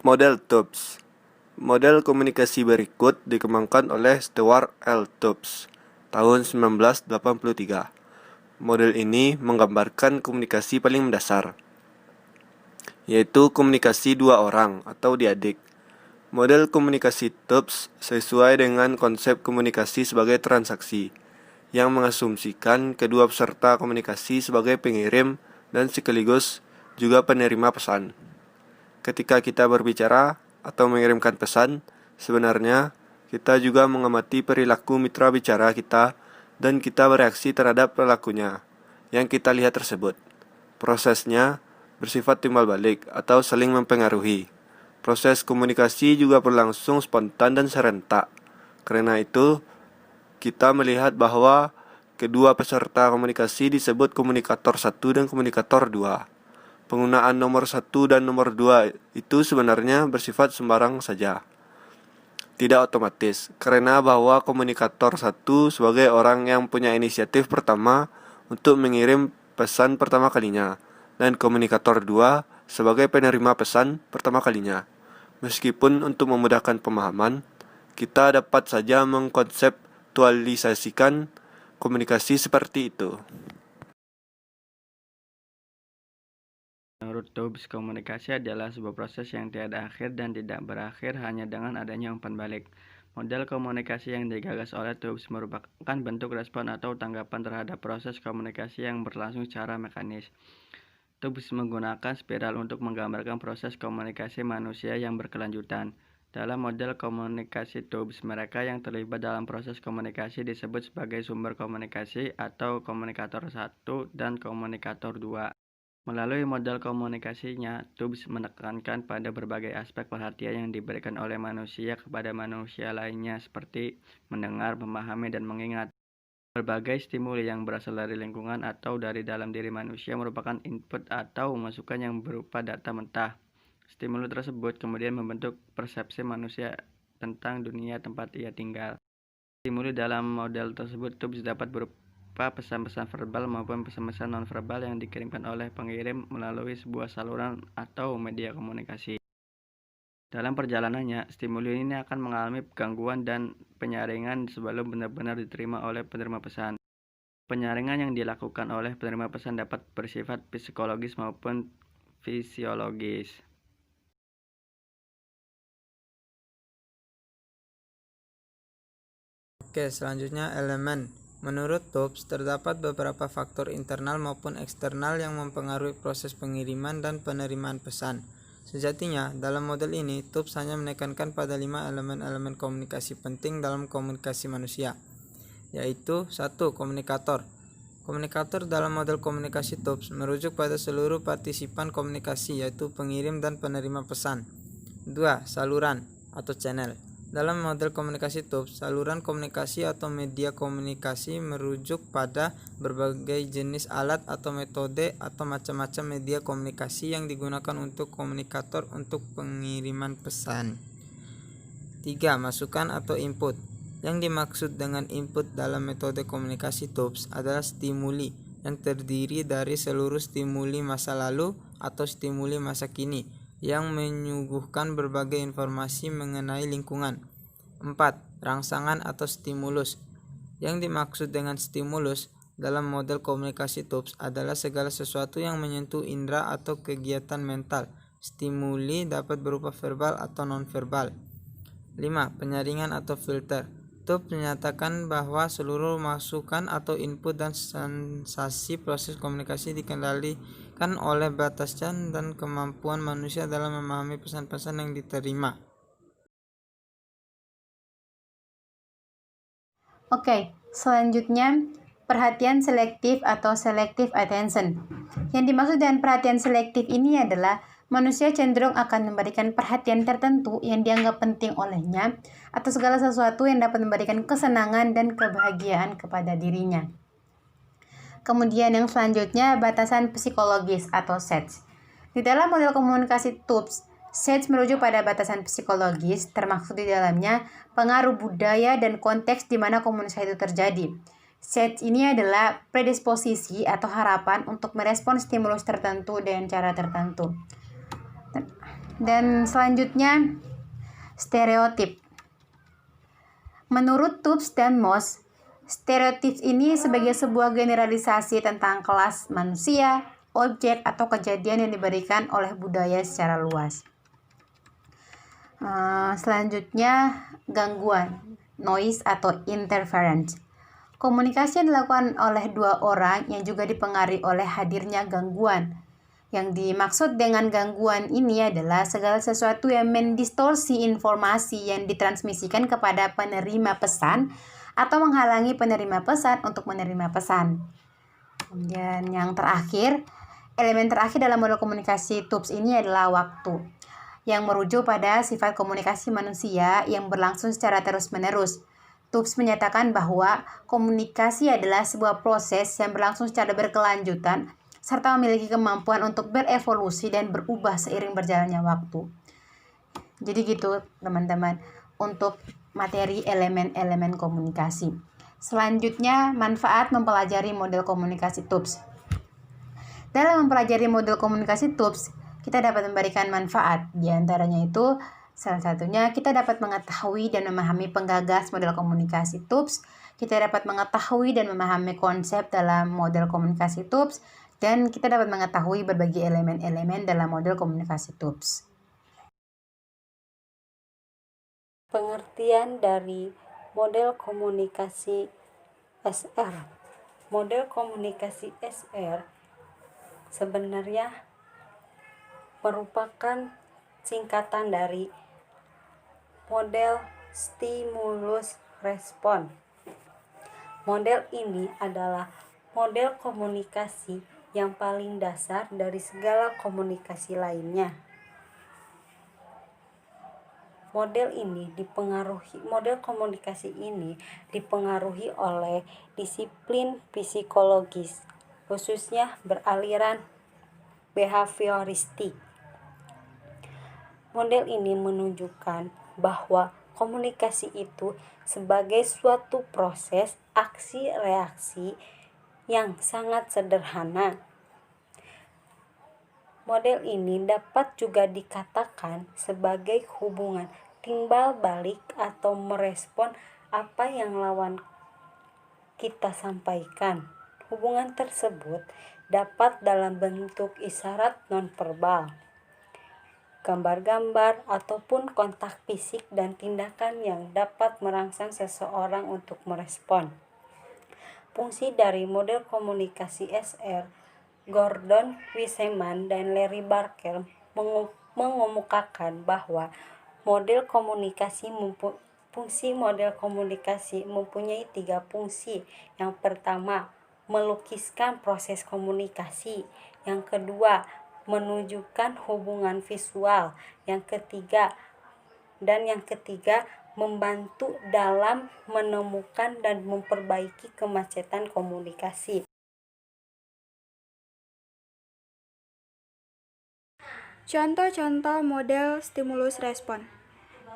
Model TOPS. Model komunikasi berikut dikembangkan oleh Stewart L. TOPS tahun 1983. Model ini menggambarkan komunikasi paling mendasar, yaitu komunikasi dua orang atau diadik. Model komunikasi TOPS sesuai dengan konsep komunikasi sebagai transaksi, yang mengasumsikan kedua peserta komunikasi sebagai pengirim dan sekaligus juga penerima pesan. Ketika kita berbicara atau mengirimkan pesan, sebenarnya kita juga mengamati perilaku mitra bicara kita dan kita bereaksi terhadap perilakunya yang kita lihat tersebut. Prosesnya bersifat timbal balik atau saling mempengaruhi. Proses komunikasi juga berlangsung spontan dan serentak. Karena itu, kita melihat bahwa kedua peserta komunikasi disebut komunikator 1 dan komunikator 2. Penggunaan nomor 1 dan nomor 2 itu sebenarnya bersifat sembarang saja, tidak otomatis, karena bahwa komunikator 1 sebagai orang yang punya inisiatif pertama untuk mengirim pesan pertama kalinya, dan komunikator 2 sebagai penerima pesan pertama kalinya. Meskipun untuk memudahkan pemahaman, kita dapat saja mengkonseptualisasikan komunikasi seperti itu. Menurut TOPS, komunikasi adalah sebuah proses yang tiada akhir dan tidak berakhir hanya dengan adanya umpan balik. Model komunikasi yang digagas oleh TOPS merupakan bentuk respon atau tanggapan terhadap proses komunikasi yang berlangsung secara mekanis. TOPS menggunakan spiral untuk menggambarkan proses komunikasi manusia yang berkelanjutan. Dalam model komunikasi TOPS, mereka yang terlibat dalam proses komunikasi disebut sebagai sumber komunikasi atau komunikator 1 dan komunikator 2. Melalui model komunikasinya, TOPS menekankan pada berbagai aspek perhatian yang diberikan oleh manusia kepada manusia lainnya seperti mendengar, memahami, dan mengingat. Berbagai stimuli yang berasal dari lingkungan atau dari dalam diri manusia merupakan input atau masukan yang berupa data mentah. Stimuli tersebut kemudian membentuk persepsi manusia tentang dunia tempat ia tinggal. Stimuli dalam model tersebut TOPS dapat berupa pesan-pesan verbal maupun pesan-pesan nonverbal yang dikirimkan oleh pengirim melalui sebuah saluran atau media komunikasi. Dalam perjalanannya, stimuli ini akan mengalami gangguan dan penyaringan sebelum benar-benar diterima oleh penerima pesan. Penyaringan yang dilakukan oleh penerima pesan dapat bersifat psikologis maupun fisiologis. Oke, selanjutnya elemen. Menurut TOPS, terdapat beberapa faktor internal maupun eksternal yang mempengaruhi proses pengiriman dan penerimaan pesan. Sejatinya, dalam model ini, TOPS hanya menekankan pada 5 elemen-elemen komunikasi penting dalam komunikasi manusia, yaitu 1. Komunikator. Komunikator dalam model komunikasi TOPS merujuk pada seluruh partisipan komunikasi, yaitu pengirim dan penerima pesan. 2. Saluran atau channel. Dalam model komunikasi TOPS, saluran komunikasi atau media komunikasi merujuk pada berbagai jenis alat atau metode atau macam-macam media komunikasi yang digunakan untuk komunikator untuk pengiriman pesan. 3. Masukan atau input. Yang dimaksud dengan input dalam metode komunikasi TOPS adalah stimuli yang terdiri dari seluruh stimuli masa lalu atau stimuli masa kini yang menyuguhkan berbagai informasi mengenai lingkungan. 4. Rangsangan atau stimulus. Yang dimaksud dengan stimulus dalam model komunikasi TOPS adalah segala sesuatu yang menyentuh indera atau kegiatan mental. Stimuli dapat berupa verbal atau non-verbal. 5. Penyaringan atau filter. TOPS menyatakan bahwa seluruh masukan atau input dan sensasi proses komunikasi dikendalikan oleh batasan dan kemampuan manusia dalam memahami pesan-pesan yang diterima. Oke, selanjutnya perhatian selektif atau selective attention. Yang dimaksud dengan perhatian selektif ini adalah manusia cenderung akan memberikan perhatian tertentu yang dianggap penting olehnya atau segala sesuatu yang dapat memberikan kesenangan dan kebahagiaan kepada dirinya. Kemudian yang selanjutnya batasan psikologis atau SETS. Di dalam model komunikasi TOPS, SETS merujuk pada batasan psikologis, termaksud di dalamnya pengaruh budaya dan konteks di mana komunikasi itu terjadi. SETS ini adalah predisposisi atau harapan untuk merespons stimulus tertentu dengan cara tertentu. Dan selanjutnya, stereotip. Menurut Tubbs dan Moss, stereotip ini sebagai sebuah generalisasi tentang kelas manusia, objek, atau kejadian yang diberikan oleh budaya secara luas. Selanjutnya, gangguan, noise atau interference. Komunikasi yang dilakukan oleh dua orang yang juga dipengaruhi oleh hadirnya gangguan. Yang dimaksud dengan gangguan ini adalah segala sesuatu yang mendistorsi informasi yang ditransmisikan kepada penerima pesan atau menghalangi penerima pesan untuk menerima pesan. Kemudian yang terakhir, elemen terakhir dalam model komunikasi Tubbs ini adalah waktu, yang merujuk pada sifat komunikasi manusia yang berlangsung secara terus-menerus. Tubbs menyatakan bahwa komunikasi adalah sebuah proses yang berlangsung secara berkelanjutan serta memiliki kemampuan untuk berevolusi dan berubah seiring berjalannya waktu. Jadi gitu teman-teman untuk materi elemen-elemen komunikasi. Selanjutnya, manfaat mempelajari model komunikasi Tubbs. Dalam mempelajari model komunikasi Tubbs, kita dapat memberikan manfaat. Di antaranya itu, salah satunya kita dapat mengetahui dan memahami penggagas model komunikasi Tubbs, kita dapat mengetahui dan memahami konsep dalam model komunikasi Tubbs, dan kita dapat mengetahui berbagai elemen-elemen dalam model komunikasi Tubbs. Pengertian dari model komunikasi SR. Model komunikasi SR sebenarnya merupakan singkatan dari model stimulus respon. Model ini adalah model komunikasi yang paling dasar dari segala komunikasi lainnya. Model komunikasi ini dipengaruhi oleh disiplin psikologis, khususnya beraliran behavioristik. Model ini menunjukkan bahwa komunikasi itu sebagai suatu proses aksi-reaksi yang sangat sederhana. Model ini dapat juga dikatakan sebagai hubungan timbal balik atau merespon apa yang lawan kita sampaikan. Hubungan tersebut dapat dalam bentuk isyarat nonverbal, gambar-gambar, ataupun kontak fisik dan tindakan yang dapat merangsang seseorang untuk merespon. Fungsi dari model komunikasi SR, Gordon Wiseman dan Larry Barker mengemukakan bahwa fungsi model komunikasi mempunyai 3 fungsi. Yang pertama, melukiskan proses komunikasi. Yang kedua, menunjukkan hubungan visual. Yang ketiga, membantu dalam menemukan dan memperbaiki kemacetan komunikasi. Contoh-contoh model stimulus respon.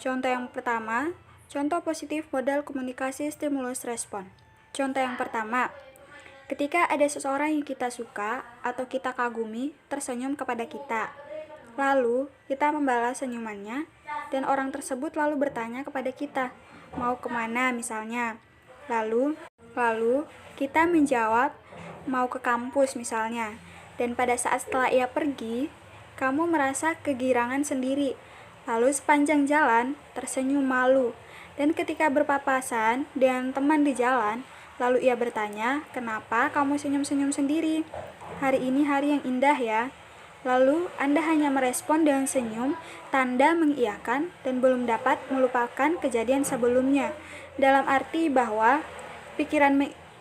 Contoh yang pertama, contoh positif model komunikasi stimulus respon. Contoh yang pertama, ketika ada seseorang yang kita suka atau kita kagumi tersenyum kepada kita, lalu kita membalas senyumannya dan orang tersebut lalu bertanya kepada kita, mau kemana misalnya. Lalu kita menjawab, mau ke kampus misalnya. Dan pada saat setelah ia pergi, kamu merasa kegirangan sendiri, lalu sepanjang jalan tersenyum malu. Dan ketika berpapasan dengan teman di jalan, lalu ia bertanya, kenapa kamu senyum-senyum sendiri? Hari ini hari yang indah ya. Lalu Anda hanya merespon dengan senyum, tanda mengiyakan dan belum dapat melupakan kejadian sebelumnya. Dalam arti bahwa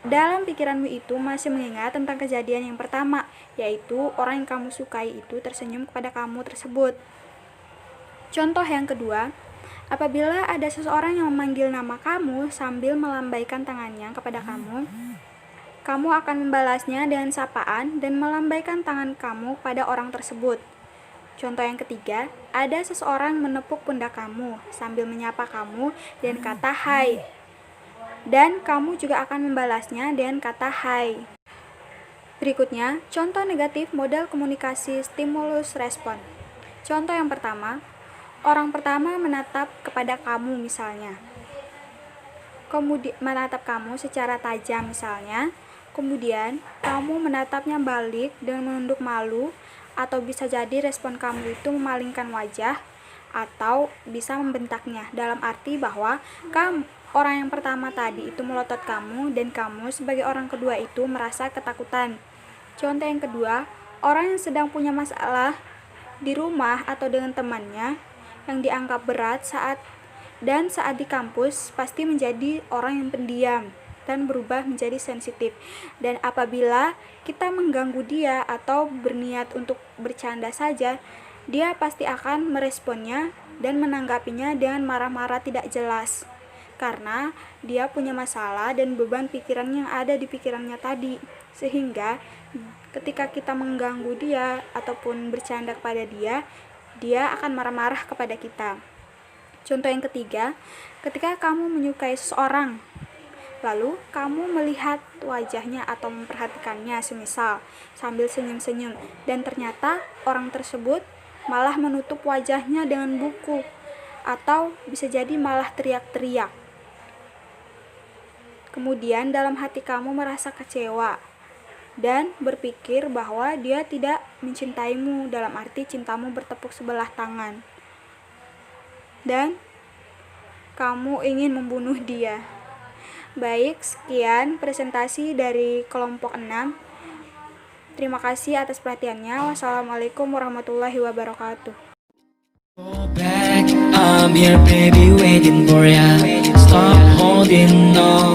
dalam pikiranmu itu masih mengingat tentang kejadian yang pertama, yaitu orang yang kamu sukai itu tersenyum kepada kamu tersebut. Contoh yang kedua, apabila ada seseorang yang memanggil nama kamu sambil melambaikan tangannya kepada kamu, kamu akan membalasnya dengan sapaan dan melambaikan tangan kamu pada orang tersebut. Contoh yang ketiga, ada seseorang menepuk pundak kamu sambil menyapa kamu dan kata hai. Dan kamu juga akan membalasnya dengan kata hai. Berikutnya, contoh negatif model komunikasi stimulus respon. Contoh yang pertama, orang pertama menatap kepada kamu misalnya. Kemudian menatap kamu secara tajam misalnya. Kemudian kamu menatapnya balik dengan menunduk malu, atau bisa jadi respon kamu itu memalingkan wajah atau bisa membentaknya, dalam arti bahwa orang yang pertama tadi itu melotot kamu dan kamu sebagai orang kedua itu merasa ketakutan. Contoh yang kedua, orang yang sedang punya masalah di rumah atau dengan temannya yang dianggap berat saat di kampus pasti menjadi orang yang pendiam dan berubah menjadi sensitif. Dan apabila kita mengganggu dia atau berniat untuk bercanda saja, dia pasti akan meresponnya dan menanggapinya dengan marah-marah tidak jelas, karena dia punya masalah dan beban pikiran yang ada di pikirannya tadi. Sehingga ketika kita mengganggu dia ataupun bercanda kepada dia, dia akan marah-marah kepada kita. Contoh yang ketiga, ketika kamu menyukai seseorang, lalu kamu melihat wajahnya atau memperhatikannya semisal sambil senyum-senyum, dan ternyata orang tersebut malah menutup wajahnya dengan buku, atau bisa jadi malah teriak-teriak. Kemudian dalam hati kamu merasa kecewa dan berpikir bahwa dia tidak mencintaimu, dalam arti cintamu bertepuk sebelah tangan, dan kamu ingin membunuh dia. Baik, sekian presentasi dari kelompok 6. Terima kasih atas perhatiannya. Wassalamualaikum warahmatullahi wabarakatuh. I'm here, baby, waiting for ya. Stop holding on.